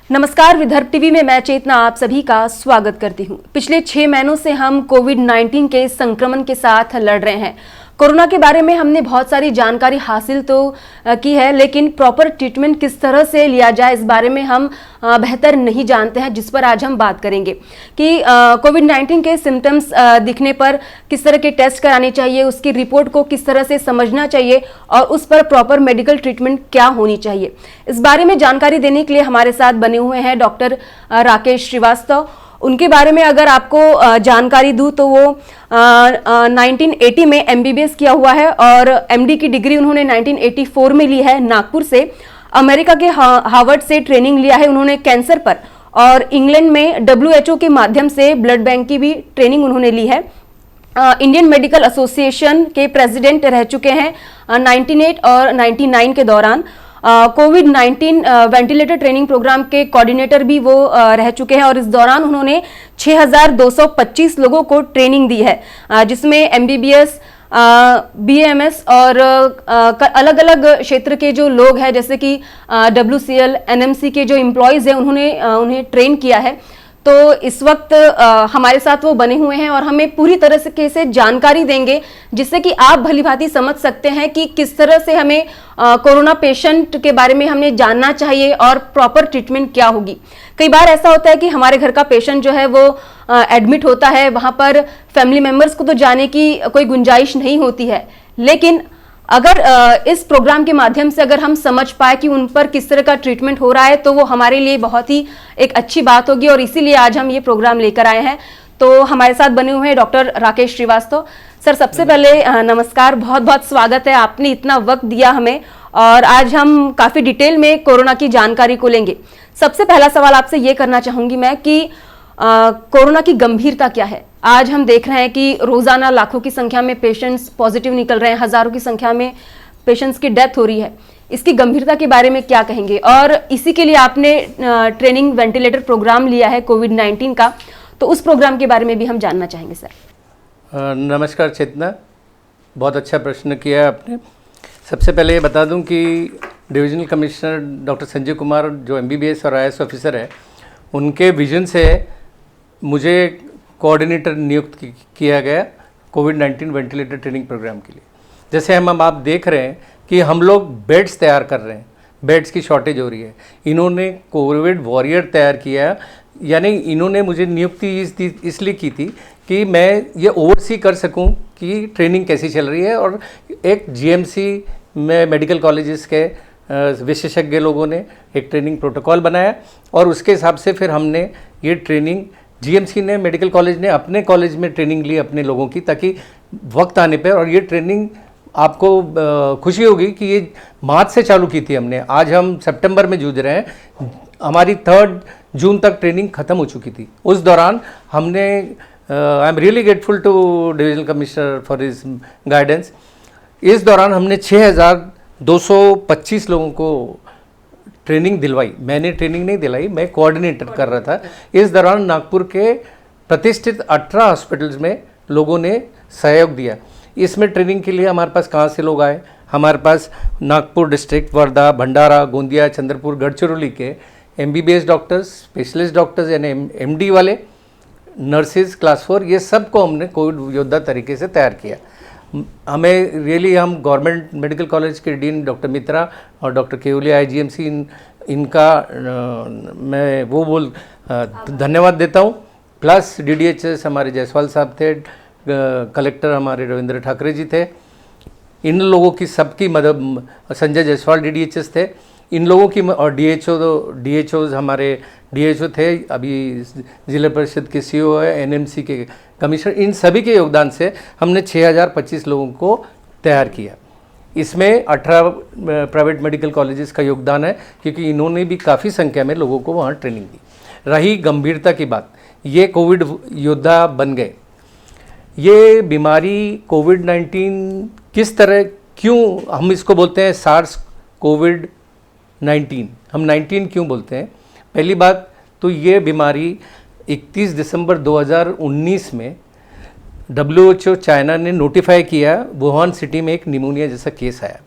नमस्कार, विदर्भ टीवी में मैं चेतना आप सभी का स्वागत करती हूं। पिछले 6 महीनों से हम कोविड-19 के संक्रमण के साथ लड़ रहे हैं। कोरोना के बारे में हमने बहुत सारी जानकारी हासिल तो की है, लेकिन प्रॉपर ट्रीटमेंट किस तरह से लिया जाए इस बारे में हम बेहतर नहीं जानते हैं, जिस पर आज हम बात करेंगे कि कोविड-19 के सिम्टम्स दिखने पर किस तरह के टेस्ट कराने चाहिए, उसकी रिपोर्ट को किस तरह से समझना चाहिए और उस पर प्रॉपर मेडिकल ट्रीटमेंट क्या होनी चाहिए। इस बारे में जानकारी देने के लिए हमारे साथ बने हुए हैं डॉक्टर राकेश श्रीवास्तव। उनके बारे में अगर आपको जानकारी दूं तो वो 1980 में MBBS किया हुआ है और MD की डिग्री उन्होंने 1984 में ली है नागपुर से। अमेरिका के हार्वर्ड से ट्रेनिंग लिया है उन्होंने कैंसर पर, और इंग्लैंड में WHO के माध्यम से ब्लड बैंक की भी ट्रेनिंग उन्होंने ली है। इंडियन मेडिकल एसोसिएशन के प्रेसिडेंट रह चुके हैं 98 और 99 के दौरान। कोविड-19 वेंटिलेटर ट्रेनिंग प्रोग्राम के कोऑर्डिनेटर भी वो रह चुके हैं और इस दौरान उन्होंने 6225 लोगों को ट्रेनिंग दी है, जिसमें MBBS, BAMS और अलग अलग क्षेत्र के जो लोग हैं जैसे कि WCL, NMC के जो एम्प्लॉयज़ हैं उन्हें ट्रेन किया है। तो इस वक्त हमारे साथ वो बने हुए हैं और हमें पूरी तरह से जानकारी देंगे, जिससे कि आप भलीभांति समझ सकते हैं कि किस तरह से हमें कोरोना पेशेंट के बारे में हमें जानना चाहिए और प्रॉपर ट्रीटमेंट क्या होगी। कई बार ऐसा होता है कि हमारे घर का पेशेंट जो है वो एडमिट होता है, वहां पर फैमिली मेंबर्स को तो जाने की कोई गुंजाइश नहीं होती है, लेकिन अगर इस प्रोग्राम के माध्यम से अगर हम समझ पाए कि उन पर किस तरह का ट्रीटमेंट हो रहा है तो वो हमारे लिए बहुत ही एक अच्छी बात होगी, और इसीलिए आज हम ये प्रोग्राम लेकर आए हैं। तो हमारे साथ बने हुए हैं डॉक्टर राकेश श्रीवास्तव। सर, सबसे पहले नमस्कार, बहुत बहुत स्वागत है, आपने इतना वक्त दिया हमें और आज हम काफ़ी डिटेल में कोरोना की जानकारी को लेंगे। सबसे पहला सवाल आपसे ये करना चाहूँगी मैं कि कोरोना की गंभीरता क्या है। आज हम देख रहे हैं कि रोजाना लाखों की संख्या में पेशेंट्स पॉजिटिव निकल रहे हैं, हजारों की संख्या में पेशेंट्स की डेथ हो रही है। इसकी गंभीरता के बारे में क्या कहेंगे, और इसी के लिए आपने ट्रेनिंग वेंटिलेटर प्रोग्राम लिया है कोविड-19 का, तो उस प्रोग्राम के बारे में भी हम जानना चाहेंगे सर। नमस्कार चेतना, बहुत अच्छा प्रश्न किया है आपने। सबसे पहले ये बता दूं कि divisional commissioner doctor Sanjay Kumar जो MBBS और IAS ऑफिसर है, उनके विजन से मुझे कोऑर्डिनेटर नियुक्त किया गया कोविड-19 वेंटिलेटर ट्रेनिंग प्रोग्राम के लिए। जैसे हम आप देख रहे हैं कि हम लोग बेड्स तैयार कर रहे हैं, बेड्स की शॉर्टेज हो रही है। इन्होंने कोविड वॉरियर तैयार किया, यानी इन्होंने मुझे नियुक्ति इसलिए की थी कि मैं ये ओवरसी कर सकूं कि ट्रेनिंग कैसी चल रही है, और एक GMC में मेडिकल कॉलेजेस के विशेषज्ञ लोगों ने एक ट्रेनिंग प्रोटोकॉल बनाया और उसके हिसाब से फिर हमने ये ट्रेनिंग GMC ने, मेडिकल कॉलेज ने अपने कॉलेज में ट्रेनिंग ली अपने लोगों की, ताकि वक्त आने पर, और ये ट्रेनिंग आपको खुशी होगी कि ये मार्च से चालू की थी हमने, आज हम सितंबर में जूझ रहे हैं। हमारी 3 जून तक ट्रेनिंग ख़त्म हो चुकी थी। उस दौरान हमने I am really grateful to divisional commissioner for his guidance. इस दौरान हमने 6225 लोगों को ट्रेनिंग दिलवाई। मैंने ट्रेनिंग नहीं दिलाई, मैं कोऑर्डिनेटर कर रहा था। इस दौरान नागपुर के प्रतिष्ठित 18 हॉस्पिटल्स में लोगों ने सहयोग दिया। इसमें ट्रेनिंग के लिए हमारे पास कहाँ से लोग आए, हमारे पास नागपुर डिस्ट्रिक्ट, वर्धा, भंडारा, गोंदिया, चंद्रपुर, गढ़चिरौली के MBBS डॉक्टर्स, स्पेशलिस्ट डॉक्टर्स यानी MD वाले, नर्सेज क्लास 4, ये सब को हमने कोविड योद्धा तरीके से तैयार किया। हमें रियली, हम गवर्नमेंट मेडिकल कॉलेज के डीन डॉक्टर मित्रा और डॉक्टर केवलिया IGMC इनका मैं धन्यवाद देता हूँ। प्लस DDHS हमारे जायसवाल साहब थे, कलेक्टर हमारे रविंद्र ठाकरे जी थे, इन लोगों की सबकी मदद, संजय जायसवाल DDHS थे, इन लोगों की, और DHOs हमारे DHO थे, अभी जिला परिषद के CO है, NMC के कमिश्नर, इन सभी के योगदान से हमने 6025 लोगों को तैयार किया। इसमें 18 प्राइवेट मेडिकल कॉलेजेस का योगदान है, क्योंकि इन्होंने भी काफ़ी संख्या में लोगों को वहाँ ट्रेनिंग दी। रही गंभीरता की बात, ये कोविड योद्धा बन गए। ये बीमारी कोविड-19 किस तरह, क्यों हम इसको बोलते हैं SARS कोविड-19, हम 19 क्यों बोलते हैं? पहली बात तो ये बीमारी 31 दिसंबर 2019 में WHO चाइना ने नोटिफाई किया, वुहान सिटी में एक निमोनिया जैसा केस आया,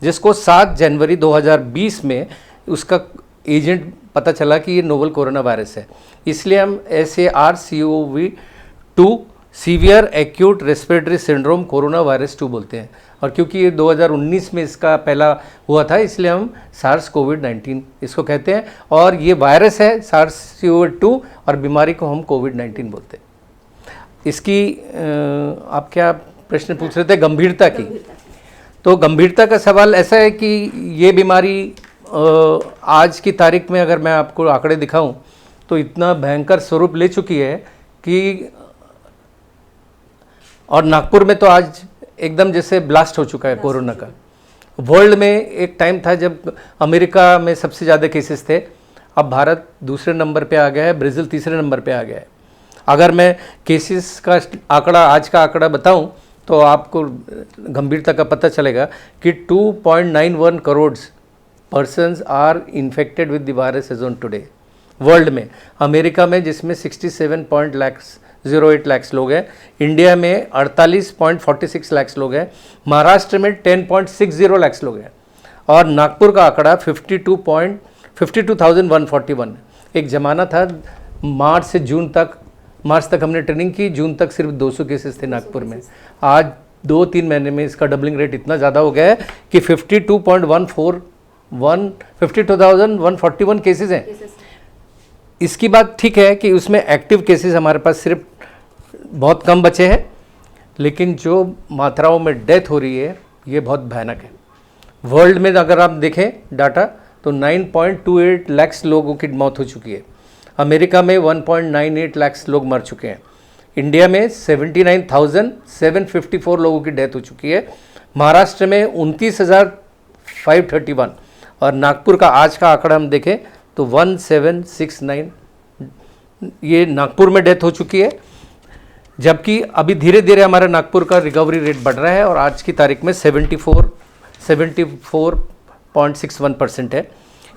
जिसको 7 जनवरी 2020 में उसका एजेंट पता चला कि ये नोवल कोरोना वायरस है, इसलिए हम SARS-CoV-2 severe acute respiratory syndrome corona virus 2 बोलते हैं। और क्योंकि ये 2019 में इसका पहला हुआ था, इसलिए हम SARS-CoV-19 इसको कहते हैं। और ये वायरस है SARS-CoV-2 और बीमारी को हम कोविड-19 बोलते हैं। इसकी आप क्या प्रश्न पूछ रहे थे? गंभीरता की। तो गंभीरता का सवाल ऐसा है कि ये बीमारी आज की तारीख में अगर मैं आपको आंकड़े दिखाऊं तो इतना भयंकर स्वरूप ले चुकी है कि, और नागपुर में तो आज एकदम जैसे ब्लास्ट हो चुका है कोरोना का। वर्ल्ड में एक टाइम था जब अमेरिका में सबसे ज़्यादा केसेस थे, अब भारत दूसरे नंबर पे आ गया है, ब्राज़ील तीसरे नंबर पे आ गया है। अगर मैं केसेस का आंकड़ा, आज का आंकड़ा बताऊं तो आपको गंभीरता का पता चलेगा कि 2.91 crore persons are infected with the virus as on today world में। अमेरिका में जिसमें 67.08 लाख लोग हैं, इंडिया में 48.46 लाख लोग हैं, महाराष्ट्र में 10.60 लाख लोग हैं, और नागपुर का आंकड़ा 52,141। एक ज़माना था मार्च तक हमने ट्रेनिंग की, जून तक सिर्फ 200 केसेस थे नागपुर में। आज 2-3 महीने में इसका डबलिंग रेट इतना ज़्यादा हो गया है कि 52,141 केसेस हैं। इसकी बात ठीक है कि उसमें एक्टिव केसेस हमारे पास सिर्फ बहुत कम बचे हैं, लेकिन जो मात्राओं में डेथ हो रही है ये बहुत भयानक है। वर्ल्ड में अगर आप देखें डाटा तो 9.28 लाख लोगों की मौत हो चुकी है, अमेरिका में 1.98 लाख लोग मर चुके हैं, इंडिया में 79,754 लोगों की डेथ हो चुकी है, महाराष्ट्र में 29,531, और नागपुर का आज का आंकड़ा हम देखें तो 1769 ये नागपुर में डेथ हो चुकी है। जबकि अभी धीरे धीरे हमारा नागपुर का रिकवरी रेट बढ़ रहा है और आज की तारीख में 74.61% है,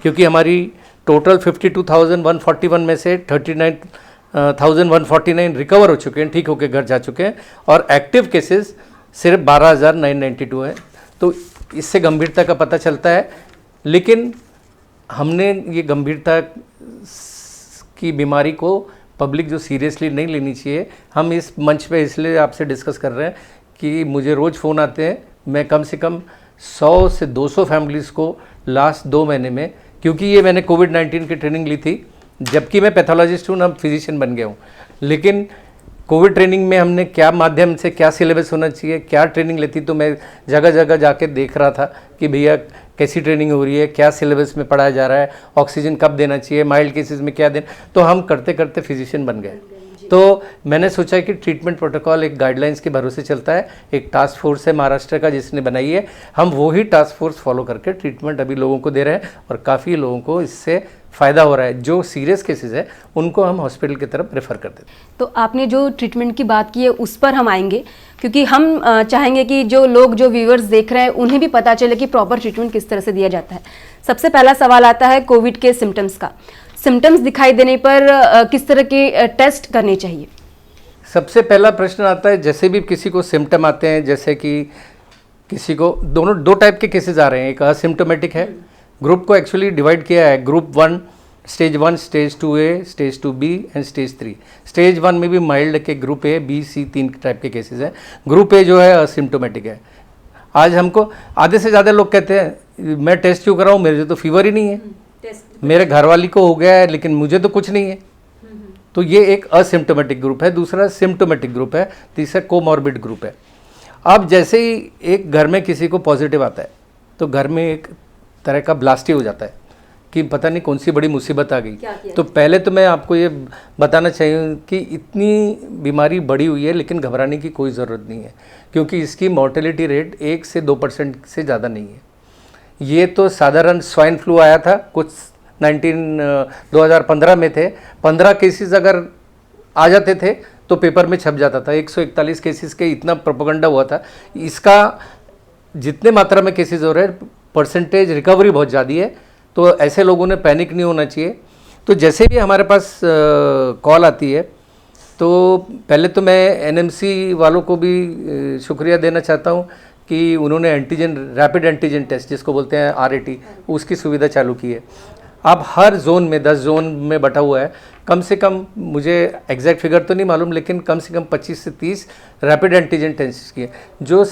क्योंकि हमारी टोटल 52,141 में से 39,149 रिकवर हो चुके हैं, ठीक होकर घर जा चुके हैं, और एक्टिव केसेस सिर्फ 12,992 है। तो इससे गंभीरता का पता चलता है। लेकिन हमने ये गंभीरता की बीमारी को पब्लिक जो सीरियसली नहीं लेनी चाहिए, हम इस मंच पे इसलिए आपसे डिस्कस कर रहे हैं कि मुझे रोज़ फ़ोन आते हैं, मैं कम से कम 100 से 200 फैमिलीज़ को लास्ट 2 महीने में, क्योंकि ये मैंने कोविड-19 की ट्रेनिंग ली थी, जबकि मैं पैथोलॉजिस्ट हूँ ना, फिजिशियन बन गया हूँ, लेकिन कोविड ट्रेनिंग में हमने क्या माध्यम से क्या सिलेबस होना चाहिए, क्या ट्रेनिंग लेती, तो मैं जगह जगह जाके देख रहा था कि भैया कैसी ट्रेनिंग हो रही है, क्या सिलेबस में पढ़ाया जा रहा है, ऑक्सीजन कब देना चाहिए, माइल्ड केसेस में क्या देना। तो हम करते करते फिजिशियन बन गए। तो मैंने सोचा कि ट्रीटमेंट प्रोटोकॉल एक गाइडलाइंस के भरोसे चलता है, एक टास्क फोर्स है महाराष्ट्र का जिसने बनाई है, हम वही टास्क फोर्स फॉलो करके ट्रीटमेंट अभी लोगों को दे रहे हैं, और काफ़ी लोगों को इससे फ़ायदा हो रहा है। जो सीरियस केसेस है उनको हम हॉस्पिटल की तरफ रेफ़र कर देते हैं। तो आपने जो ट्रीटमेंट की बात की है उस पर हम आएंगे, क्योंकि हम चाहेंगे कि जो लोग, जो व्यूअर्स देख रहे हैं, उन्हें भी पता चले कि प्रॉपर ट्रीटमेंट किस तरह से दिया जाता है। सबसे पहला सवाल आता है कोविड के सिम्टम्स का। सिम्टम्स दिखाई देने पर किस तरह के टेस्ट करने चाहिए? सबसे पहला प्रश्न आता है, जैसे भी किसी को सिम्टम आते हैं, जैसे कि किसी को दो टाइप के केसेस आ रहे हैं, एक असिम्टोमेटिक है, ग्रुप को एक्चुअली डिवाइड किया है, group 1, stage 1, stage 2A, stage 2B and stage 3। Stage 1 में भी माइल्ड के group A, B, C 3 type के केसेस हैं। ग्रुप A जो है असिम्टोमेटिक है। आज हमको आधे से ज़्यादा लोग कहते हैं मैं टेस्ट क्यों कराऊँ, मेरे तो फीवर ही नहीं है, मेरे घरवाली को हो गया है लेकिन मुझे तो कुछ नहीं है। तो ये एक असिम्टोमेटिक ग्रुप है। दूसरा सिम्टोमेटिक ग्रुप है। तीसरा कोमॉर्बिड ग्रुप है। अब जैसे ही एक घर में किसी को पॉजिटिव आता है तो घर में एक तरह का ब्लास्ट ही हो जाता है कि पता नहीं कौन सी बड़ी मुसीबत आ गई। तो पहले तो मैं आपको ये बताना चाहिए कि इतनी बीमारी बढ़ी हुई है, लेकिन घबराने की कोई ज़रूरत नहीं है, क्योंकि इसकी मॉर्टेलिटी रेट 1 से 2% से ज़्यादा नहीं है। ये तो साधारण स्वाइन फ्लू आया था कुछ 2015 में थे, 15 केसेस अगर आ जाते थे तो पेपर में छप जाता था। 141 केसेस के इतना प्रोपेगेंडा हुआ था। इसका जितने मात्रा में केसेस हो रहे हैं, परसेंटेज रिकवरी बहुत ज़्यादा है, तो ऐसे लोगों ने पैनिक नहीं होना चाहिए। तो जैसे भी हमारे पास कॉल आती है, तो पहले तो मैं एनएमसी वालों को भी शुक्रिया देना चाहता हूँ कि उन्होंने रैपिड एंटीजन टेस्ट जिसको बोलते हैं RAT, उसकी सुविधा चालू की है। अब हर जोन में 10 जोन में बटा हुआ है, कम से कम मुझे एग्जैक्ट फिगर तो नहीं मालूम, लेकिन कम से कम 25 से 30 रैपिड एंटीजन टेस्ट किए। जो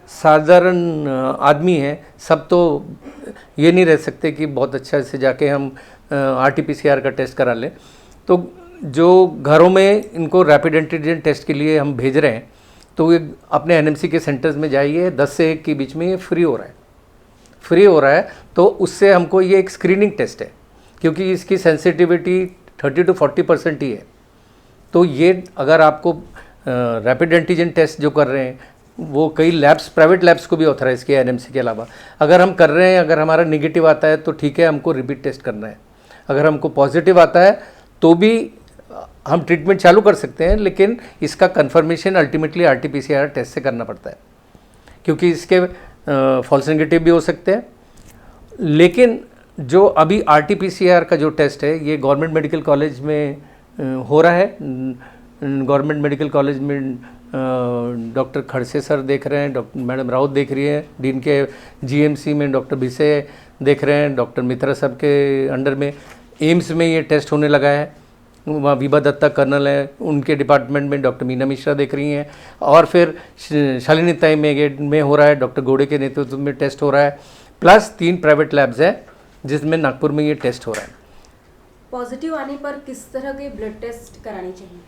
साधारण आदमी है, सब तो ये नहीं रह सकते कि बहुत अच्छा से जाके हम RT-PCR का टेस्ट करा लें। तो जो घरों में इनको रैपिड एंटीजन टेस्ट के लिए हम भेज रहे हैं, तो ये अपने NMC के सेंटर्स में जाइए, 10 से 1 के बीच में ये फ्री हो रहा है। तो उससे हमको ये एक स्क्रीनिंग टेस्ट है, क्योंकि इसकी सेंसिटिविटी 30 to 40% ही है। तो ये अगर आपको रैपिड एंटीजन टेस्ट जो कर रहे हैं, वो कई लैब्स, प्राइवेट लैब्स को भी ऑथराइज़ किया है NMC के अलावा। अगर हम कर रहे हैं, अगर हमारा नेगेटिव आता है तो ठीक है, हमको रिपीट टेस्ट करना है। अगर हमको पॉजिटिव आता है तो भी हम ट्रीटमेंट चालू कर सकते हैं, लेकिन इसका कंफर्मेशन अल्टीमेटली RT-PCR टेस्ट से करना पड़ता है, क्योंकि इसके फॉल्स नेगेटिव भी हो सकते हैं। लेकिन जो अभी RT-PCR का जो टेस्ट है, ये गवर्नमेंट मेडिकल कॉलेज में हो रहा है। गवर्नमेंट मेडिकल कॉलेज में डॉक्टर खड़से सर देख रहे हैं, डॉक्टर मैडम राउत देख रही है, डीन के GMC में डॉक्टर भिसे देख रहे हैं, डॉक्टर मित्रा साहब के अंडर में एम्स में ये टेस्ट होने लगा है। वहाँ विभा दत्ता कर्नल है, उनके डिपार्टमेंट में डॉक्टर मीना मिश्रा देख रही हैं। और फिर शालिनी ताई में हो रहा है, डॉक्टर गोड़े के नेतृत्व में टेस्ट हो रहा है। प्लस 3 प्राइवेट लैब्स हैं जिसमें नागपुर में ये टेस्ट हो रहा है। पॉजिटिव आने पर किस तरह के ब्लड टेस्ट कराने चाहिए?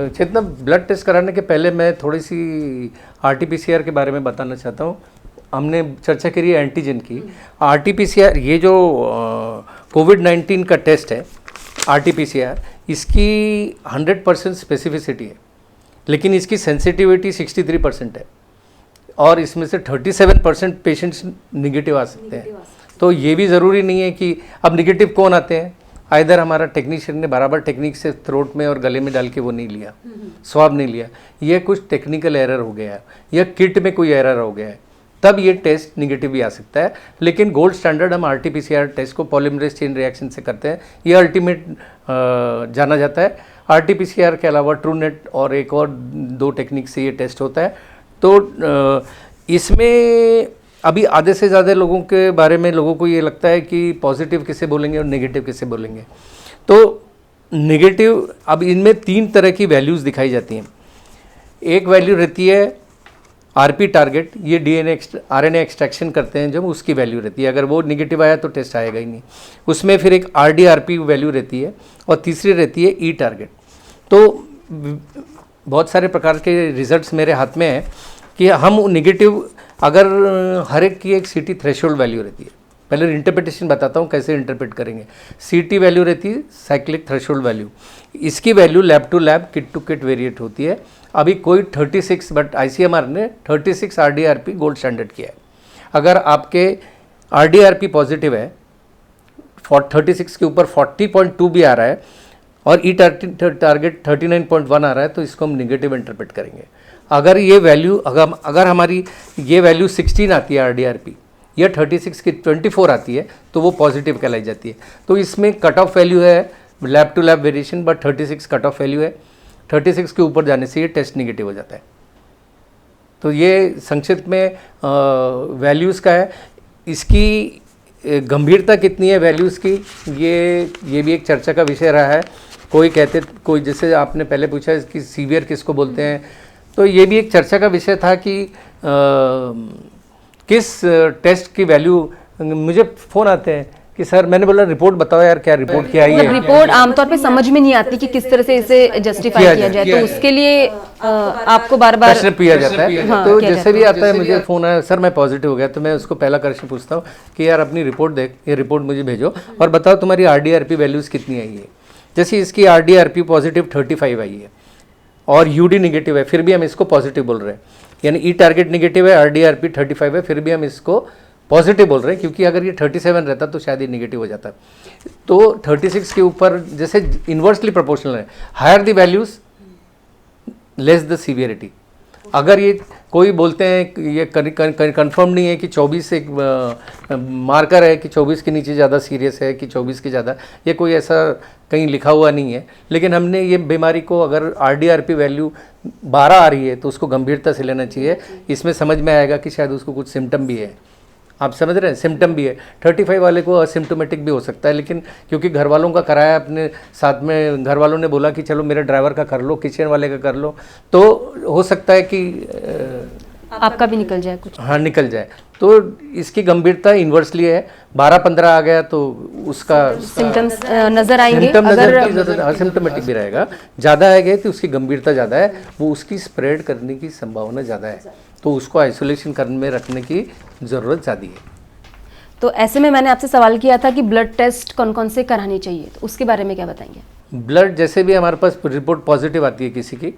चेतना, ब्लड टेस्ट कराने के पहले मैं थोड़ी सी RT-PCR के बारे में बताना चाहता हूँ। हमने चर्चा करी है एंटीजन की। RT-PCR, ये जो कोविड-19 का टेस्ट है RT-PCR, इसकी 100% स्पेसिफिसिटी है, लेकिन इसकी सेंसिटिविटी 63% है, और इसमें से 37% पेशेंट्स निगेटिव आ सकते हैं। तो ये भी ज़रूरी नहीं है कि अब निगेटिव कौन आते हैं, आइदर हमारा टेक्नीशियन ने बराबर टेक्निक से थ्रोट में और गले में डाल के वो नहीं लिया, स्वाब नहीं लिया, ये कुछ टेक्निकल एरर हो गया है, या किट में कोई एरर हो गया है, तब ये टेस्ट निगेटिव भी आ सकता है। लेकिन गोल्ड स्टैंडर्ड हम RT-PCR टेस्ट को पॉलीमरेज चेन रिएक्शन से करते हैं, ये अल्टीमेट जाना जाता है। RT-PCR के अलावा ट्रूनेट और एक और 2 टेक्निक से ये टेस्ट होता है। तो इसमें अभी आधे से ज़्यादा लोगों के बारे में लोगों को ये लगता है कि पॉजिटिव किसे बोलेंगे और नेगेटिव किसे बोलेंगे। तो नेगेटिव, अब इनमें 3 तरह की वैल्यूज़ दिखाई जाती हैं। एक वैल्यू रहती है RP टारगेट, ये RNA एक्सट्रैक्शन करते हैं जब, उसकी वैल्यू रहती है। अगर वो नेगेटिव आया तो टेस्ट आएगा ही नहीं। उसमें फिर एक RDRP वैल्यू रहती है, और तीसरी रहती है E टारगेट। तो बहुत सारे प्रकार के रिजल्ट्स मेरे हाथ में हैं कि हम नेगेटिव, अगर हर एक की एक CT थ्रेशोल्ड वैल्यू रहती है। पहले इंटरप्रिटेशन बताता हूँ कैसे इंटरप्रेट करेंगे। CT वैल्यू रहती है साइक्लिक थ्रेशोल्ड वैल्यू, इसकी value lab to lab, kit to kit variate होती है। अभी कोई 36, बट ICMR ने 36 RDRP गोल्ड स्टैंडर्ड किया है। अगर आपके RDRP पॉजिटिव है, 36 के ऊपर 40.2 भी आ रहा है, और E टारगेट 39.1 आ रहा है, तो इसको हम निगेटिव इंटरप्रेट करेंगे। अगर ये वैल्यू, अगर हमारी ये वैल्यू 16 आती है RDRP, या 36 की 24 आती है, तो वो पॉजिटिव कहलाई जाती है। तो इसमें कट ऑफ वैल्यू है lab to lab variation, but 36 cut off value है। 36 के ऊपर जाने से ये टेस्ट निगेटिव हो जाता है। तो ये संक्षिप्त में वैल्यूज़ का है। इसकी गंभीरता कितनी है वैल्यूज़ की, ये भी एक चर्चा का विषय रहा है। कोई जैसे आपने पहले पूछा कि सीवियर किसको बोलते हैं, तो ये भी एक चर्चा का विषय था कि किस टेस्ट की वैल्यू। मुझे फ़ोन आते हैं कि सर, मैंने बोला रिपोर्ट बताओ यार, क्या रिपोर्ट क्या आई है। रिपोर्ट आमतौर पे समझ में नहीं आती कि किस तरह से इसे जस्टिफाई किया जाए, तो उसके लिए आपको बार बार प्रश्न किया जाता है। हाँ, तो जैसे भी आता है, मुझे फ़ोन आया, सर मैं पॉजिटिव हो गया, तो मैं उसको पहला प्रश्न पूछता हूँ कि यार अपनी रिपोर्ट देख, ये रिपोर्ट मुझे भेजो और बताओ तुम्हारी RDRP वैल्यूज़ कितनी आई है। जैसे इसकी RDRP पॉजिटिव 35 आई है और UD निगेटिव है, फिर भी हम इसको पॉजिटिव बोल रहे हैं। यानी E टारगेट निगेटिव है, RDRP 35 है, फिर भी हम इसको पॉजिटिव बोल रहे हैं, क्योंकि अगर ये 37 रहता तो शायद ये निगेटिव हो जाता। तो 36 के ऊपर जैसे इन्वर्सली प्रोपोर्शनल है, higher the values less the severity. अगर ये कोई बोलते हैं ये कंफर्म नहीं है कि 24 एक मार्कर है कि 24 के नीचे ज़्यादा सीरियस है कि 24 के ज़्यादा, ये कोई ऐसा कहीं लिखा हुआ नहीं है। लेकिन हमने ये बीमारी को, अगर RDRP वैल्यू 12 आ रही है तो उसको गंभीरता से लेना चाहिए। इसमें समझ में आएगा कि शायद उसको कुछ सिम्टम भी है। आप समझ रहे हैं, सिम्टम भी है। 35 वाले को असिम्टोमेटिक भी हो सकता है, लेकिन क्योंकि घर वालों का कराया, अपने साथ में घर वालों ने बोला कि चलो मेरे ड्राइवर का कर लो, किचन वाले का कर लो, तो हो सकता है कि आपका भी निकल जाए कुछ। हाँ, निकल जाए। तो इसकी गंभीरता इन्वर्सली है। 12-15 आ गया तो उसका सिम्टम्स नजर आएंगे। सिम्टम अगर नजर असिम्टोमेटिक भी रहेगा। ज़्यादा आएगा तो उसकी गंभीरता ज़्यादा है, वो उसकी स्प्रेड करने की संभावना ज़्यादा है, तो उसको आइसोलेशन करने में रखने की ज़रूरत ज़्यादा है। तो ऐसे में मैंने आपसे सवाल किया था कि ब्लड टेस्ट कौन कौन से कराने चाहिए, तो उसके बारे में क्या बताएंगे? ब्लड जैसे भी हमारे पास रिपोर्ट पॉजिटिव आती है किसी की,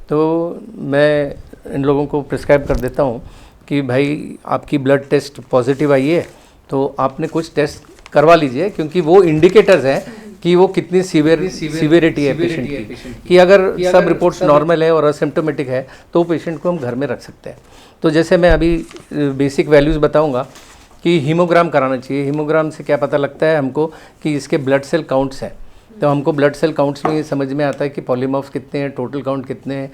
तो मैं इन लोगों को प्रिस्क्राइब कर देता हूँ कि भाई आपकी ब्लड टेस्ट पॉजिटिव आई है तो आपने कुछ टेस्ट करवा लीजिए, क्योंकि वो इंडिकेटर्स हैं कि वो कितनी सीवियरिटी है पेशेंट की, कि अगर सब रिपोर्ट्स नॉर्मल है और असिम्टोमेटिक है तो पेशेंट को हम घर में रख सकते हैं। तो जैसे मैं अभी बेसिक वैल्यूज़ बताऊंगा कि हीमोग्राम कराना चाहिए। हीमोग्राम से क्या पता लगता है हमको कि इसके ब्लड सेल काउंट्स हैं, तो हमको ब्लड सेल काउंट्स में ये समझ में आता है कि पॉलीमॉर्फ्स कितने हैं, टोटल काउंट कितने हैं,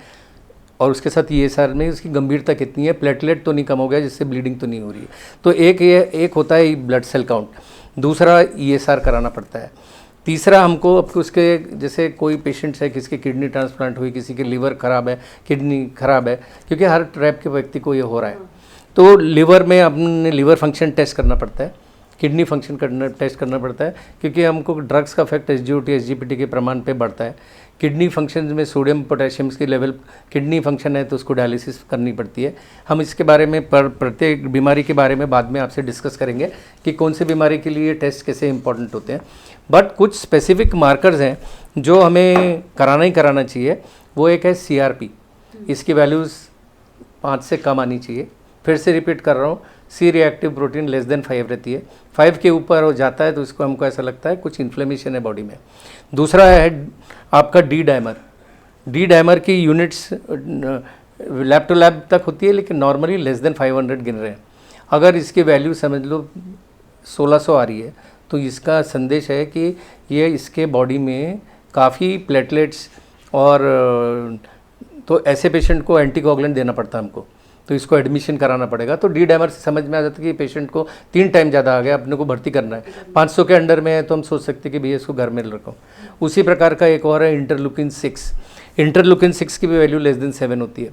और उसके साथ ESR में उसकी गंभीरता कितनी है, प्लेटलेट तो नहीं कम हो गया जिससे ब्लीडिंग तो नहीं हो रही है। तो एक होता है ब्लड सेल काउंट, दूसरा ESR कराना पड़ता है, तीसरा हमको अब उसके जैसे कोई पेशेंट्स है किसकी किडनी ट्रांसप्लांट हुई, किसी के लिवर ख़राब है, किडनी ख़राब है, क्योंकि हर टाइप के व्यक्ति को ये हो रहा है, तो लिवर में अपने लिवर फंक्शन टेस्ट करना पड़ता है, किडनी फंक्शन टेस्ट करना पड़ता है, क्योंकि हमको ड्रग्स का इफेक्ट SGOT SGPT के प्रमाण पे बढ़ता है। किडनी फंक्शन में सोडियम पोटेशियम की लेवल, किडनी फंक्शन है तो उसको डायलिसिस करनी पड़ती है। हम इसके बारे में प्रत्येक बीमारी के बारे में बाद में आपसे डिस्कस करेंगे कि कौन सी बीमारी के लिए टेस्ट कैसे इंपॉर्टेंट होते हैं। बट कुछ स्पेसिफिक मार्कर्स हैं जो हमें कराना ही कराना चाहिए। वो एक है CRP, इसकी वैल्यूज़ 5 से कम आनी चाहिए। फिर से रिपीट कर रहा हूँ, C reactive protein less than 5 रहती है, 5 के ऊपर हो जाता है तो इसको हमको ऐसा लगता है कुछ इन्फ्लेमेशन है बॉडी में। दूसरा है आपका D डायमर। D डायमर की यूनिट्स लैब टू लैब तक होती है, लेकिन नॉर्मली लेस देन 500 गिन रहे हैं। अगर इसकी वैल्यू समझ लो 1600 आ रही है तो इसका संदेश है कि ये इसके बॉडी में काफ़ी प्लेटलेट्स, और तो ऐसे पेशेंट को एंटीकोगुलेंट देना पड़ता है हमको, तो इसको एडमिशन कराना पड़ेगा। तो D डायमर से समझ में आ जाता है कि पेशेंट को 3 टाइम ज़्यादा आ गया, अपने को भर्ती करना है। 500 के अंडर में है तो हम सोच सकते हैं कि भैया इसको घर में रखो। उसी प्रकार का एक और है इंटरलुकिन 6। इंटरलुकिन 6 की भी वैल्यू लेस देन 7 होती है।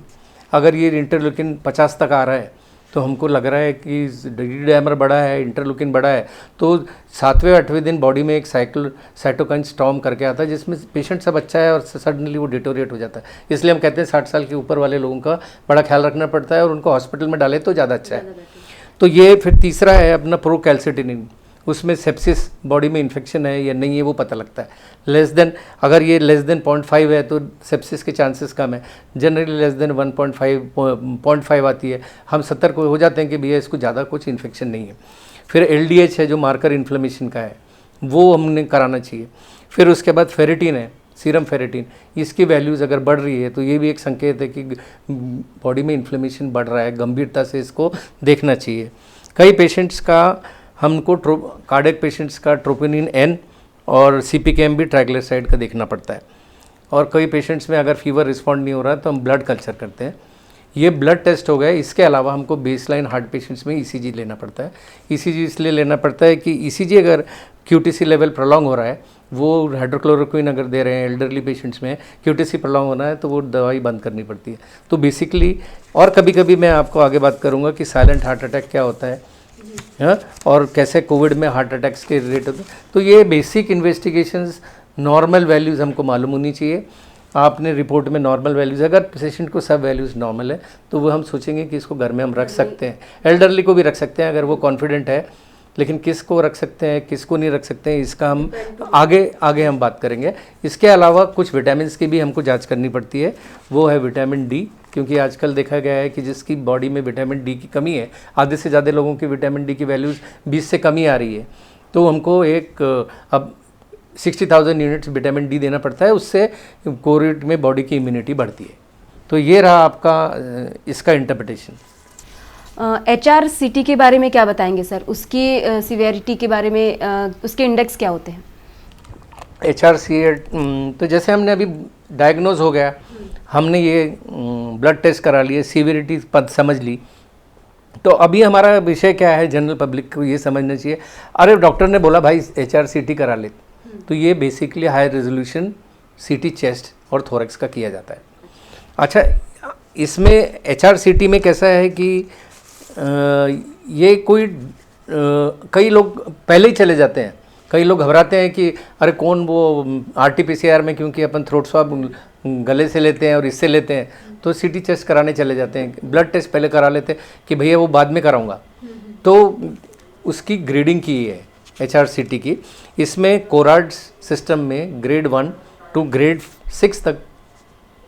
अगर ये इंटरलुकिन 50 तक आ रहा है तो हमको लग रहा है कि D डायमर बड़ा है, इंटरलुकिन बड़ा है, तो 7वें-8वें दिन बॉडी में एक साइटोकाइन स्टॉर्म करके आता है, जिसमें पेशेंट सब अच्छा है और सडनली वो डिटोरिएट हो जाता है। इसलिए हम कहते हैं 60 साल के ऊपर वाले लोगों का बड़ा ख्याल रखना पड़ता है और उनको हॉस्पिटल में डाले तो ज़्यादा अच्छा है। तो ये फिर तीसरा है अपना प्रोकैल्सिटिनिन, उसमें सेप्सिस बॉडी में इन्फेक्शन है या नहीं है वो पता लगता है। लेस देन, अगर ये लेस देन 0.5 है तो सेप्सिस के चांसेस कम है। जनरली लेस देन 1.5 आती है, हम सतर्क हो जाते हैं कि भैया इसको ज़्यादा कुछ इन्फेक्शन नहीं है। फिर LDH है जो मार्कर इन्फ्लेमेशन का है, वो हमने कराना चाहिए। फिर उसके बाद फेरेटिन है, सीरम फेरेटिन, इसकी वैल्यूज़ अगर बढ़ रही है तो ये भी एक संकेत है कि बॉडी में इन्फ्लेमेशन बढ़ रहा है, गंभीरता से इसको देखना चाहिए। कई पेशेंट्स का हमको कार्डियक पेशेंट्स का ट्रोपोनिन N और CPKM भी ट्राइग्लिसराइड का देखना पड़ता है। और कई पेशेंट्स में अगर फीवर रिस्पॉन्ड नहीं हो रहा है तो हम ब्लड कल्चर करते हैं। ये ब्लड टेस्ट हो गए। इसके अलावा हमको बेसलाइन हार्ट पेशेंट्स में ECG लेना पड़ता है। ECG इसलिए लेना पड़ता है कि ECG अगर QTC लेवल प्रोलॉन्ग हो रहा है, वो हाइड्रोक्लोरोक्विन अगर दे रहे हैं एल्डरली पेशेंट्स में, QTC प्रोलॉन्ग होना है तो वो दवाई बंद करनी पड़ती है। तो बेसिकली, और कभी कभी मैं आपको आगे बात करूँगा कि साइलेंट हार्ट अटैक क्या होता है, हाँ, और कैसे कोविड में हार्ट अटैक्स के रेट होते हैं। तो ये बेसिक इन्वेस्टिगेशंस, नॉर्मल वैल्यूज़ हमको मालूम होनी चाहिए। आपने रिपोर्ट में नॉर्मल वैल्यूज़, अगर पेशेंट को सब वैल्यूज़ नॉर्मल है तो वो हम सोचेंगे कि इसको घर में हम रख सकते हैं। एल्डरली को भी रख सकते हैं अगर वो कॉन्फिडेंट है, लेकिन किसको रख सकते हैं किसको नहीं रख सकते हैं इसका हम आगे हम बात करेंगे। इसके अलावा कुछ विटामिन की भी हमको जांच करनी पड़ती है, वो है विटामिन D, क्योंकि आजकल देखा गया है कि जिसकी बॉडी में विटामिन D की कमी है, आधे से ज़्यादा लोगों की विटामिन D की वैल्यूज़ 20 से कम ही आ रही है, तो हमको एक अब 60,000 यूनिट्स विटामिन D देना पड़ता है, उससे कोविड में बॉडी की इम्यूनिटी बढ़ती है। तो ये रहा आपका इसका इंटरप्रिटेशन। HRCT के बारे में क्या बताएंगे सर? उसकी सीवियरिटी के बारे में उसके इंडेक्स क्या होते हैं? HRCT तो जैसे हमने अभी डायग्नोज हो गया, हमने ये ब्लड टेस्ट करा लिए, सीवियरिटी पद समझ ली, तो अभी हमारा विषय क्या है, जनरल पब्लिक को ये समझना चाहिए, अरे डॉक्टर ने बोला भाई HRCT करा ले, तो ये basically high resolution CT chest और थोरैक्स का किया जाता है। अच्छा, इसमें HRCT में कैसा है कि ये कोई कई लोग पहले ही चले जाते हैं, कई लोग घबराते हैं कि अरे कौन वो RT-PCR में, क्योंकि अपन थ्रोट स्वाब गले से लेते हैं और इससे लेते हैं, तो CT चेस्ट कराने चले जाते हैं, ब्लड टेस्ट पहले करा लेते हैं कि भैया वो बाद में कराऊंगा। तो उसकी ग्रेडिंग की है HRCT की। इसमें कोराड सिस्टम में ग्रेड 1 टू ग्रेड 6 तक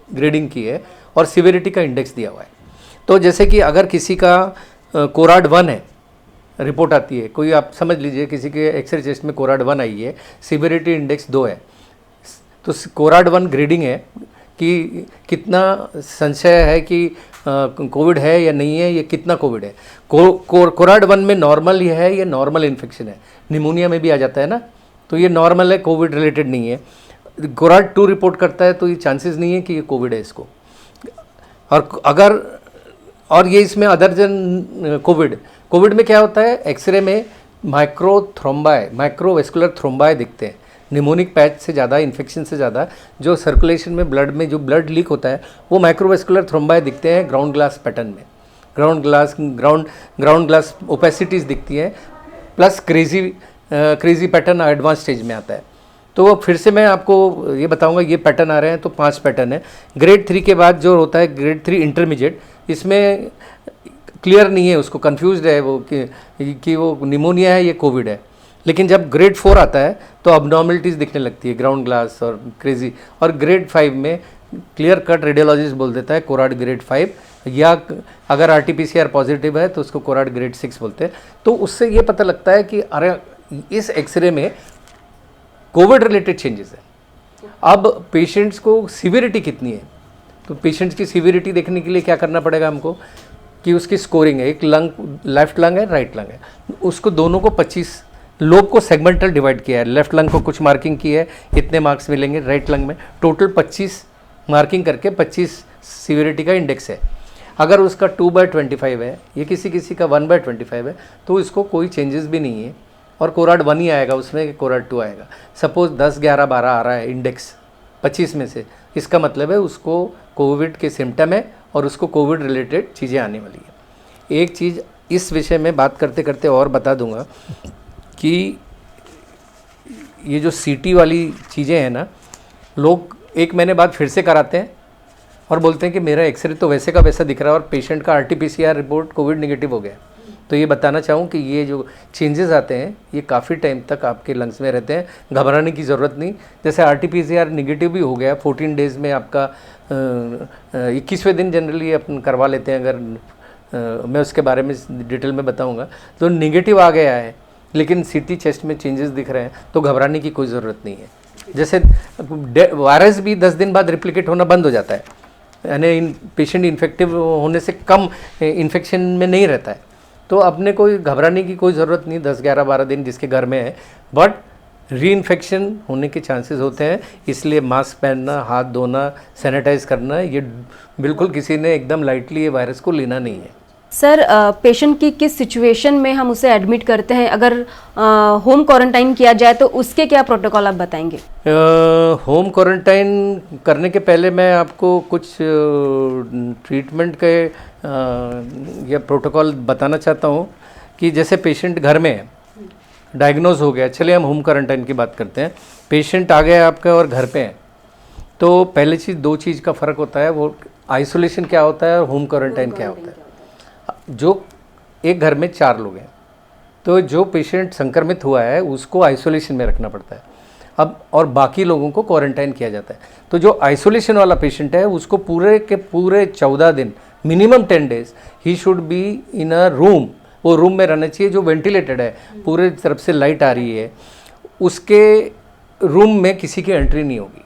ग्रेडिंग की है और सिविरिटी का इंडेक्स दिया हुआ है। तो जैसे कि अगर किसी का कोराड 1 है, रिपोर्ट आती है, कोई आप समझ लीजिए किसी के एक्सरे चेस्ट में कोराड 1 आई है, सिविरिटी इंडेक्स 2 है, तो कोराड 1 ग्रेडिंग है कि कितना संशय है कि कोविड है या नहीं है, ये कितना कोविड है। कोराड 1 में नॉर्मल ये है, ये नॉर्मल इन्फेक्शन है, निमोनिया में भी आ जाता है ना, तो ये नॉर्मल है, कोविड रिलेटेड नहीं है। कोराड 2 रिपोर्ट करता है तो ये चांसेस नहीं है कि ये कोविड है इसको। और ये इसमें अदर देन कोविड में क्या होता है, एक्सरे में माइक्रोवेस्कुलर थ्रोम्बाई दिखते हैं, निमोनिक पैच से ज़्यादा, इन्फेक्शन से ज़्यादा जो सर्कुलेशन में ब्लड में जो ब्लड लीक होता है वो माइक्रोवेस्कुलर थ्रोम्बाई दिखते हैं ग्राउंड ग्लास पैटर्न में, ग्राउंड ग्लास ओपेसिटीज़ दिखती हैं, plus crazy pattern advance stage में आता है। तो फिर से मैं आपको ये बताऊंगा, ये पैटर्न आ रहे हैं तो 5 पैटर्न है। ग्रेड 3 के बाद जो होता है ग्रेड 3 इंटरमीडिएट, इसमें क्लियर नहीं है, उसको कंफ्यूज्ड है वो कि वो निमोनिया है, ये कोविड है। लेकिन जब ग्रेड 4 आता है तो अबनॉर्मलिटीज़ दिखने लगती है, ग्राउंड ग्लास और क्रेजी। और ग्रेड 5 में क्लियर कट रेडियोलॉजिस्ट बोल देता है कोराड ग्रेड 5, या अगर RT-PCR पॉजिटिव है तो उसको कोराड ग्रेड 6 बोलते हैं। तो उससे ये पता लगता है कि अरे इस एक्सरे में कोविड रिलेटेड चेंजेस है। अब पेशेंट्स को सिविरिटी कितनी है, तो पेशेंट्स की सिविरिटी देखने के लिए क्या करना पड़ेगा हमको कि उसकी स्कोरिंग है, एक लंग लेफ्ट लंग है, राइट लंग है, उसको दोनों को 25 लोग को सेगमेंटल डिवाइड किया है। लेफ्ट लंग को कुछ मार्किंग की है, इतने मार्क्स मिलेंगे, राइट लंग में टोटल 25 मार्किंग करके 25 सिविरिटी का इंडेक्स है। अगर उसका 2/25 है, ये किसी का 1/25 है, तो इसको कोई चेंजेस भी नहीं है और कोराड 1 ही आएगा उसमें, कोराड 2 आएगा। सपोज 10, 11, 12 आ रहा है इंडेक्स 25 में से, इसका मतलब है उसको कोविड के सिम्टम है और उसको कोविड रिलेटेड चीज़ें आने वाली है। एक चीज़ इस विषय में बात करते करते और बता दूंगा कि ये जो CT वाली चीज़ें हैं ना, लोग 1 महीने बाद फिर से कराते हैं और बोलते हैं कि मेरा एक्सरे तो वैसे का वैसा दिख रहा है और पेशेंट का RT-PCR रिपोर्ट कोविड नेगेटिव हो गया। तो ये बताना चाहूँ कि ये जो चेंजेस आते हैं ये काफ़ी टाइम तक आपके लंग्स में रहते हैं, घबराने की ज़रूरत नहीं। जैसे RT-PCR निगेटिव भी हो गया 14 डेज़ में, आपका 21वें दिन जनरली अपन करवा लेते हैं, अगर मैं उसके बारे में डिटेल में बताऊँगा। तो निगेटिव आ गया है लेकिन CT चेस्ट में चेंजेस दिख रहे हैं तो घबराने की कोई ज़रूरत नहीं है। जैसे वायरस भी 10 दिन बाद रिप्लिकेट होना बंद हो जाता है, यानी पेशेंट इन्फेक्टिव होने से कम इन्फेक्शन में नहीं रहता है, तो अपने कोई घबराने की कोई ज़रूरत नहीं। 10, 11, 12 दिन जिसके घर में है, बट री इन्फेक्शन होने के चांसेस होते हैं, इसलिए मास्क पहनना, हाथ धोना, सैनिटाइज करना, ये बिल्कुल किसी ने एकदम लाइटली ये वायरस को लेना नहीं है। सर, पेशेंट की किस सिचुएशन में हम उसे एडमिट करते हैं, अगर होम क्वारंटाइन किया जाए तो उसके क्या प्रोटोकॉल आप बताएंगे? होम क्वारंटाइन करने के पहले मैं आपको कुछ ट्रीटमेंट के या प्रोटोकॉल बताना चाहता हूँ कि जैसे पेशेंट घर में है, डायग्नोज हो गया, चलिए हम होम क्वारंटाइन की बात करते हैं। पेशेंट आ गया आपका और घर पे है, तो पहली चीज़ 2 चीज़ का फ़र्क होता है, वो आइसोलेशन क्या होता है और होम क्वारंटाइन क्या होता है। जो एक घर में 4 लोग हैं तो जो पेशेंट संक्रमित हुआ है उसको आइसोलेशन में रखना पड़ता है अब, और बाकी लोगों को क्वारंटाइन किया जाता है। तो जो आइसोलेशन वाला पेशेंट है उसको पूरे के पूरे 14 दिन, minimum 10 days he should be in a room, वो रूम में रहना चाहिए जो वेंटिलेटेड है, पूरे तरफ से लाइट आ रही है, उसके रूम में किसी की एंट्री नहीं होगी,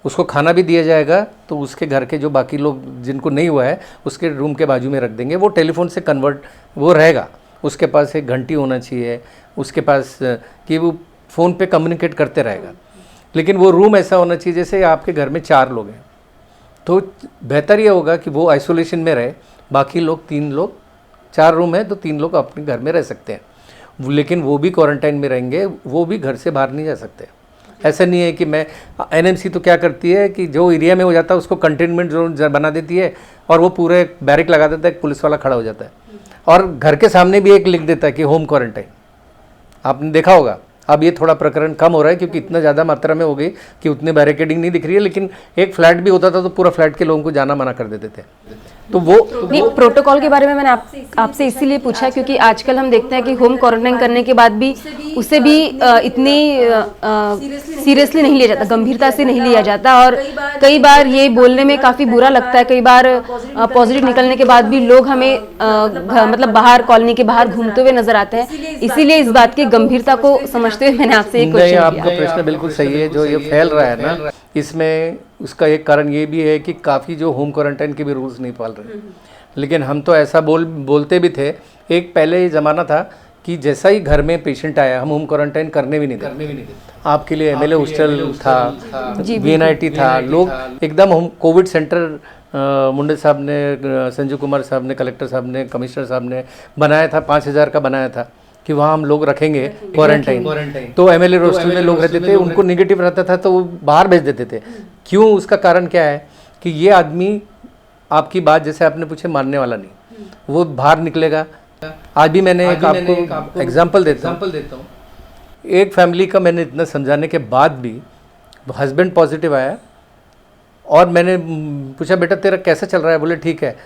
उसको खाना भी दिया जाएगा। तो उसके घर के जो बाकी लोग जिनको नहीं हुआ है उसके रूम के बाजू में रख देंगे, वो टेलीफोन से कन्वर्ट वो रहेगा, उसके पास एक घंटी होना चाहिए, उसके पास कि वो फ़ोन पे कम्युनिकेट करते रहेगा। लेकिन वो रूम ऐसा होना चाहिए जैसे आपके घर में 4 लोग हैं, तो बेहतर ये होगा कि वो आइसोलेशन में रहे, बाकी लोग 3 लोग 4 रूम है तो 3 लोग अपने घर में रह सकते हैं, लेकिन वो भी क्वारंटाइन में रहेंगे, वो भी घर से बाहर नहीं जा सकते। ऐसा नहीं है कि मैं एनएमसी तो क्या करती है कि जो एरिया में हो जाता है उसको कंटेनमेंट जोन बना देती है और वो पूरे बैरिक लगा देता है, पुलिस वाला खड़ा हो जाता है और घर के सामने भी एक लिख देता है कि होम क्वारंटाइन। आपने देखा होगा, अब ये थोड़ा प्रकरण कम हो रहा है क्योंकि इतना ज़्यादा मात्रा में हो गई कि उतनी बैरिकेडिंग नहीं दिख रही है, लेकिन एक फ्लैट भी होता था तो पूरा फ्लैट के लोगों को जाना मना कर देते थे। तो वो नहीं, प्रोटोकॉल के बारे में मैंने आपसे इसीलिए पूछा क्योंकि आजकल हम देखते हैं कि होम क्वारंटाइन करने के बाद भी उसे भी इतनी सीरियसली नहीं लिया जाता, गंभीरता से नहीं लिया जाता और कई बार ये बोलने में काफ़ी बुरा लगता है। कई बार पॉजिटिव निकलने के बाद भी लोग हमें मतलब बाहर कॉलोनी के बाहर घूमते हुए नजर आते हैं, इसीलिए इस बात की गंभीरता को समझते हुए मैंने आपसे एक क्वेश्चन किया। आपका प्रश्न बिल्कुल सही है। जो ये फैल रहा है ना, इसमें उसका एक कारण ये भी है कि काफ़ी जो होम क्वारंटाइन के भी रूल्स नहीं पाल रहे, लेकिन हम तो ऐसा बोलते भी थे। एक पहले ये ज़माना था कि जैसा ही घर में पेशेंट आया हम होम क्वारंटाइन करने भी नहीं देते। आपके लिए एमएलए हॉस्टल था, वीएनआईटी था, लोग एकदम होम कोविड सेंटर मुंडे साहब ने, संजू कुमार साहब ने, कलेक्टर साहब ने, कमिश्नर साहब ने बनाया था, 5000 का बनाया था कि वहाँ हम लोग रखेंगे क्वारंटाइन। तो एमएलए हॉस्टल में लोग रहते थे, उनको नेगेटिव रहता था तो वो बाहर भेज देते थे। क्यों? उसका कारण क्या है कि ये आदमी आपकी बात जैसे आपने पूछे मानने वाला नहीं, वो बाहर निकलेगा। आज भी मैंने आपको एग्जाम्पल देता हूँ। एक फैमिली का मैंने इतना समझाने के बाद भी हस्बैंड पॉजिटिव आया और मैंने पूछा बेटा तेरा कैसा चल रहा है? बोले ठीक है।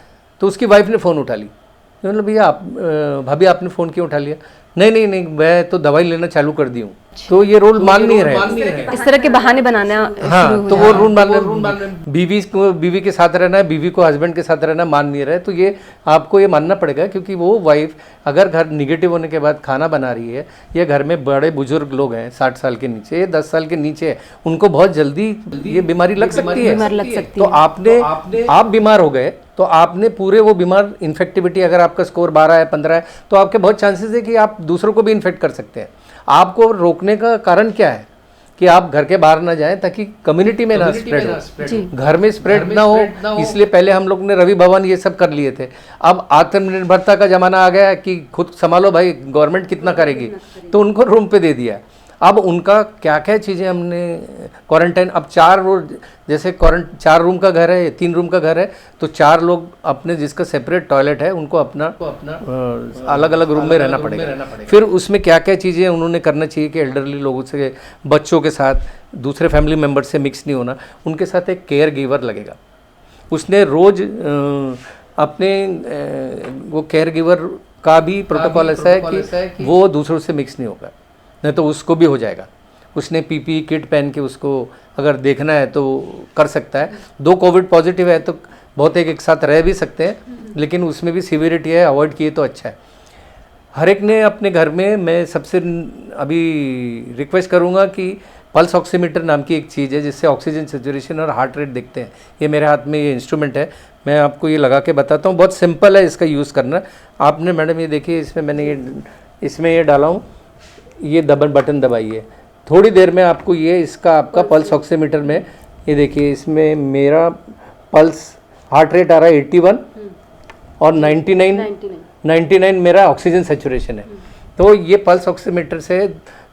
तो उसकी वाइफ ने फ़ोन उठा ली। मतलब भैया आप भाभी आपने फ़ोन क्यों उठा लिया? नहीं मैं तो दवाई लेना चालू कर दी हूँ। तो ये रूल मान नहीं रहे, इस तरह के बहाने बनाना। हाँ, तो वो रूल मान, बीवी के साथ रहना है, बीवी को हस्बैंड के साथ रहना मान नहीं रहे। तो ये आपको ये मानना पड़ेगा क्योंकि वो वाइफ अगर घर निगेटिव होने के बाद खाना बना रही है, या घर में बड़े बुजुर्ग लोग हैं 60 साल के नीचे, 10 साल के नीचे, उनको बहुत जल्दी ये बीमारी लग सकती है। तो आप बीमार हो गए तो आपने पूरे वो बीमार इन्फेक्टिविटी, अगर आपका स्कोर 12 है 15 है तो आपके बहुत चांसेस है कि आप दूसरों को भी इन्फेक्ट कर सकते हैं। आपको रोकने का कारण क्या है कि आप घर के बाहर ना जाएं ताकि कम्युनिटी में ना स्प्रेड हो, घर में स्प्रेड ना हो। इसलिए पहले हम लोग ने रवि भवन ये सब कर लिए थे। अब आत्मनिर्भरता का जमाना आ गया है कि खुद संभालो भाई, गवर्नमेंट कितना करेगी, तो उनको रूम पे दे दिया। अब उनका क्या क्या चीज़ें हमने क्वारंटाइन, अब 4 रूम का घर है, 3 रूम का घर है, तो 4 लोग अपने, जिसका सेपरेट टॉयलेट है उनको अपना अलग अलग रूम में रहना पड़ेगा। फिर उसमें क्या क्या चीज़ें उन्होंने करना चाहिए कि एल्डरली लोगों से, बच्चों के साथ, दूसरे फैमिली मेम्बर से मिक्स नहीं होना। उनके साथ एक केयर गिवर लगेगा, उसने रोज़ अपने वो केयर गिवर का भी प्रोटोकॉल ऐसा है कि वो दूसरों से मिक्स नहीं होगा, नहीं तो उसको भी हो जाएगा। उसने पीपी किट पहन के उसको अगर देखना है तो कर सकता है। 2 कोविड पॉजिटिव है तो बहुत एक साथ रह भी सकते हैं, लेकिन उसमें भी सीवियरिटी है, अवॉइड किए तो अच्छा है। हर एक ने अपने घर में, मैं सबसे अभी रिक्वेस्ट करूँगा कि पल्स ऑक्सीमीटर नाम की एक चीज़ है जिससे ऑक्सीजन सेचुरेशन और हार्ट रेट देखते हैं। ये मेरे हाथ में ये इंस्ट्रूमेंट है, मैं आपको ये लगा के बताता हूँ। बहुत सिंपल है इसका यूज़ करना। आपने मैडम ये देखिए, इसमें मैंने इसमें ये डाला हूँ, ये बटन दबाइए, थोड़ी देर में आपको ये इसका आपका पल्स ऑक्सीमीटर में ये देखिए, इसमें मेरा पल्स हार्ट रेट आ रहा है 81 और 99 मेरा ऑक्सीजन सेचुरेशन है। तो ये पल्स ऑक्सीमीटर से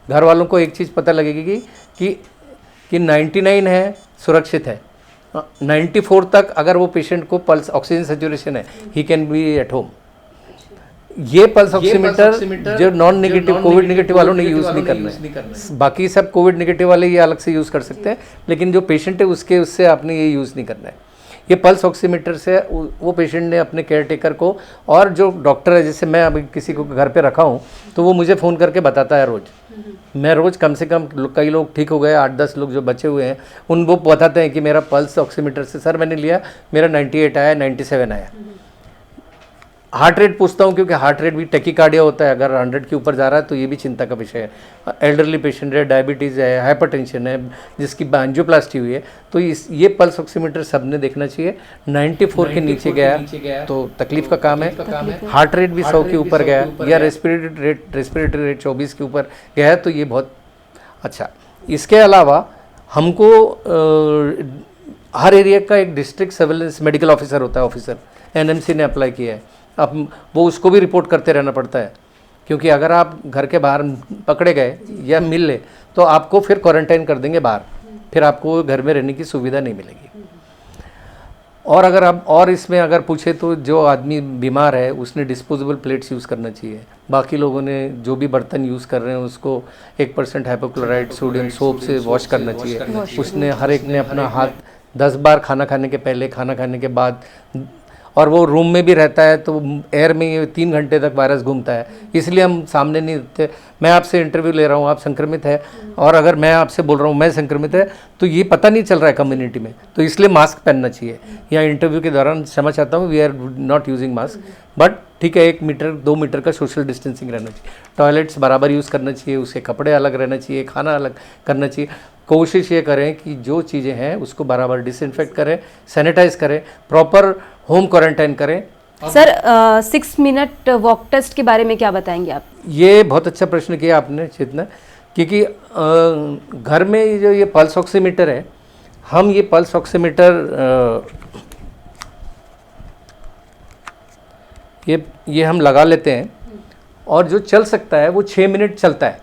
घर वालों को एक चीज़ पता लगेगी कि 99 है, सुरक्षित है। 94 तक अगर वो पेशेंट को पल्स ऑक्सीजन सेचुरेशन है, he can be at home. ये पल्स ऑक्सीमीटर जो नॉन नेगेटिव, कोविड नेगेटिव वालों ने यूज़ नहीं करना है। बाकी सब कोविड नेगेटिव वाले ये अलग से यूज़ कर सकते हैं, लेकिन जो पेशेंट है उससे आपने ये यूज़ नहीं करना है। ये पल्स ऑक्सीमीटर से वो पेशेंट ने अपने केयर टेकर को, और जो डॉक्टर है, जैसे मैं अभी किसी को घर पे रखा हूँ तो वो मुझे फ़ोन करके बताता है रोज़। मैं रोज़ कम से कम, कई लोग ठीक हो गए, 8-10 लोग जो बचे हुए हैं उन वो बताते हैं कि मेरा पल्स ऑक्सीमीटर से सर मैंने लिया, मेरा 98 आया, 97 आया। हार्ट रेट पूछता हूँ क्योंकि हार्ट रेट भी टैकीकार्डिया होता है, अगर 100 के ऊपर जा रहा है तो ये भी चिंता का विषय है। एल्डरली पेशेंट है, डायबिटीज़ है, हाइपरटेंशन है, जिसकी एंजियोप्लास्टी हुई है, तो ये पल्स ऑक्सीमीटर सबने देखना चाहिए। 94 के नीचे गया तो तकलीफ का काम है। हार्ट रेट भी 100 के ऊपर गया, या रेस्पिरेटरी रेट 24 के ऊपर गया तो ये बहुत अच्छा। इसके अलावा हमको हर एरिया का एक डिस्ट्रिक्ट सर्वेलेंस मेडिकल ऑफिसर होता है, ऑफिसर एनएमसी ने अप्लाई किया है। अब वो उसको भी रिपोर्ट करते रहना पड़ता है, क्योंकि अगर आप घर के बाहर पकड़े गए या मिल ले तो आपको फिर क्वारंटाइन कर देंगे बाहर, फिर आपको घर में रहने की सुविधा नहीं मिलेगी। और अगर आप और इसमें अगर पूछे तो जो आदमी बीमार है उसने डिस्पोजेबल प्लेट्स यूज़ करना चाहिए। बाकी लोगों ने जो भी बर्तन यूज़ कर रहे हैं उसको 1% हाइपोक्लोराइड सोडियम सोप से वॉश करना चाहिए। उसने हर एक ने अपना हाथ 10 बार खाना खाने के पहले, खाना खाने के बाद, और वो रूम में भी रहता है तो एयर में ये 3 घंटे तक वायरस घूमता है, इसलिए हम सामने नहीं देते। मैं आपसे इंटरव्यू ले रहा हूँ, आप संक्रमित है, और अगर मैं आपसे बोल रहा हूँ मैं संक्रमित है, तो ये पता नहीं चल रहा है कम्युनिटी में, तो इसलिए मास्क पहनना चाहिए। या इंटरव्यू के दौरान क्षमा चाहता हूँ, we are not using mask, but ठीक है 1 मीटर 2 मीटर का सोशल डिस्टेंसिंग रहना चाहिए। टॉयलेट्स बराबर यूज़ करना चाहिए, उसके कपड़े अलग रहना चाहिए, खाना अलग करना चाहिए। कोशिश ये करें कि जो चीज़ें हैं उसको बराबर डिसइंफेक्ट करें, सैनिटाइज करें, प्रॉपर होम क्वारंटाइन करें। सर 6 मिनट वॉक टेस्ट के बारे में क्या बताएंगे आप? ये बहुत अच्छा प्रश्न किया आपने चेतना, क्योंकि घर में जो ये पल्स ऑक्सीमीटर है, हम ये पल्स ऑक्सीमीटर ये हम लगा लेते हैं, और जो चल सकता है वो 6 मिनट चलता है।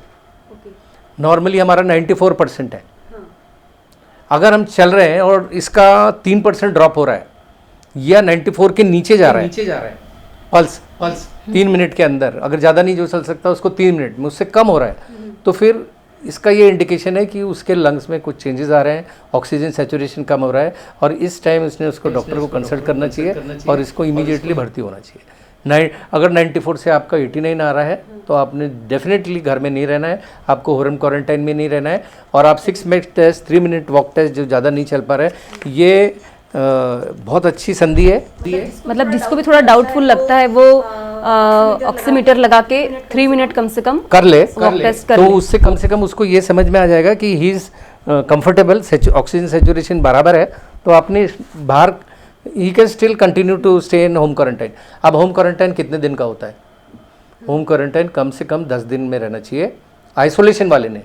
नॉर्मली हमारा 94% है। अगर हम चल रहे हैं और इसका 3% ड्रॉप हो रहा है या 94 के नीचे जा रहा है पल्स 3 मिनट के अंदर, अगर ज़्यादा नहीं जो चल सकता उसको 3 मिनट में उससे कम हो रहा है, तो फिर इसका ये इंडिकेशन है कि उसके लंग्स में कुछ चेंजेस आ रहे हैं, ऑक्सीजन सैचुरेशन कम हो रहा है, और इस टाइम उसने उसको डॉक्टर को कंसल्ट करना चाहिए और इसको इमीडिएटली भर्ती होना चाहिए। अगर 94 से आपका 89 आ रहा है तो आपने डेफिनेटली घर में नहीं रहना है, आपको होम क्वारंटाइन में नहीं रहना है, और आप 6 minute test 3 minute walk test जो ज़्यादा नहीं चल पा रहे, ये बहुत अच्छी संधि है। मतलब जिसको भी थोड़ा डाउटफुल लगता है वो ऑक्सीमीटर लगा के 3 मिनट कम से कम कर ले, वॉक टेस्ट कर तो ले। उससे कम से कम उसको ये समझ में आ जाएगा कि he is comfortable, oxygen saturation बराबर है, तो आपने बाहर he can still continue to stay in home quarantine. अब होम क्वारंटाइन कितने दिन का होता है? होम क्वारंटाइन कम से कम 10 दिन में रहना चाहिए। आइसोलेशन वाले ने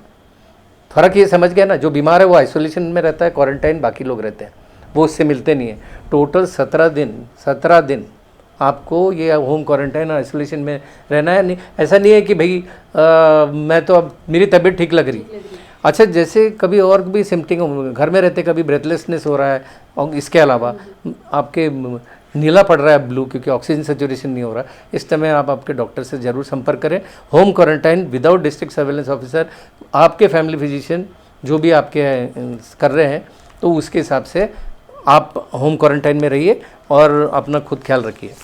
फ़र्क ये समझ गया ना, जो बीमार है वो आइसोलेशन में रहता है, क्वारंटाइन बाकी लोग रहते हैं, वो उससे मिलते नहीं है। टोटल 17 दिन आपको ये होम क्वारंटाइन और आइसोलेशन में रहना है। नहीं, ऐसा नहीं है कि भाई मैं तो अब मेरी तबीयत ठीक लग रही। अच्छा, जैसे कभी और भी सिम्पटम घर में रहते, कभी ब्रेथलेसनेस हो रहा है, और इसके अलावा आपके नीला पड़ रहा है ब्लू, क्योंकि ऑक्सीजन सैचुरेशन नहीं हो रहा, इस समय आप आपके डॉक्टर से ज़रूर संपर्क करें। Home quarantine without district surveillance officer, आपके फैमिली फिजिशियन जो भी आपके कर रहे हैं, तो उसके हिसाब से आप होम क्वारंटाइन में रहिए और अपना खुद ख्याल रखिए।